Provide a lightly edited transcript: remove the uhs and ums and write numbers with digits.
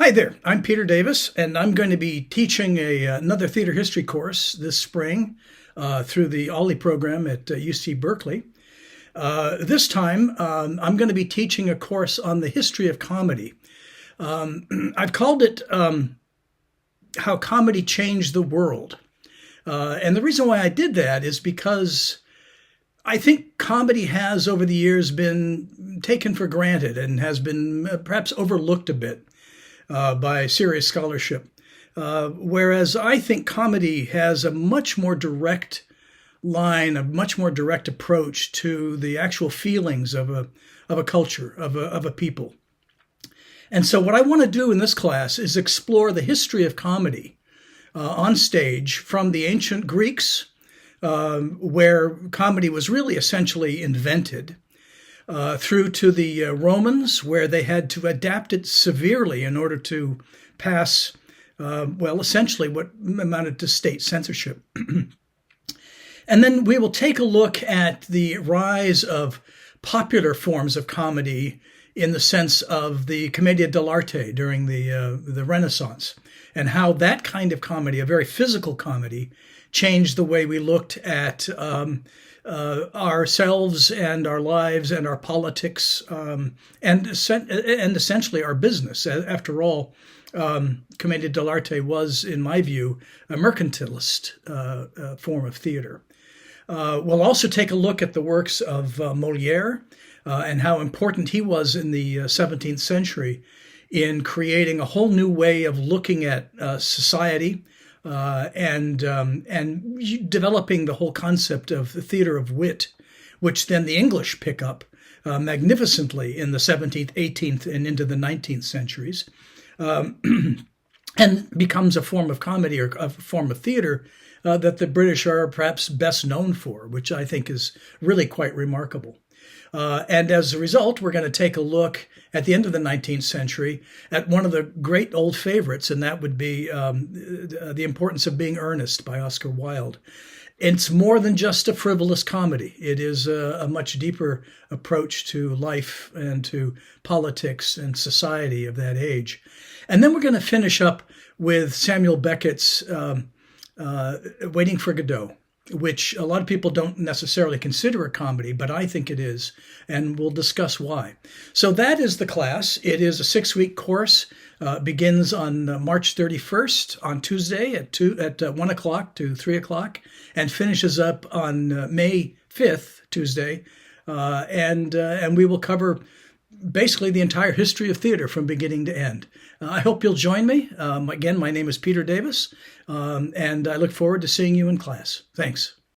Hi there, I'm Peter Davis, and I'm going to be teaching another theater history course this spring through the Ollie program at UC Berkeley. This time, I'm going to be teaching a course on the history of comedy. I've called it How Comedy Changed the World. And the reason why I did that is because I think comedy has, over the years, been taken for granted and has been perhaps overlooked a bit by serious scholarship. Whereas I think comedy has a much more direct line, a much more direct approach to the actual feelings of a culture, of a people. And so what I want to do in this class is explore the history of comedy on stage from the ancient Greeks, where comedy was really essentially invented, through to the Romans, where they had to adapt it severely in order to pass, essentially what amounted to state censorship. And then we will take a look at the rise of popular forms of comedy in the sense of the commedia dell'arte during the Renaissance, and how that kind of comedy, a very physical comedy, changed the way we looked at ourselves and our lives and our politics, and essentially our business. After all, commedia dell'arte was, in my view, a mercantilist form of theater. We'll also take a look at the works of Molière and how important he was in the 17th century in creating a whole new way of looking at society, and developing the whole concept of the theater of wit, which then the English pick up magnificently in the 17th, 18th, and into the 19th centuries, and becomes a form of comedy or a form of theater that the British are perhaps best known for, which I think is really quite remarkable. And as a result, we're going to take a look at the end of the 19th century at one of the great old favorites, and that would be The Importance of Being Earnest by Oscar Wilde. It's more than just a frivolous comedy. It is a much deeper approach to life and to politics and society of that age. And then we're going to finish up with Samuel Beckett's Waiting for Godot, which a lot of people don't necessarily consider a comedy, but I think it is, and we'll discuss why. So that is the class. It is a 6-week course, begins on March 31st on Tuesday at 1 o'clock to 3 o'clock, and finishes up on May 5th, Tuesday, and we will cover basically the entire history of theater from beginning to end. I hope you'll join me. Again, my name is Peter Davis, and I look forward to seeing you in class. Thanks.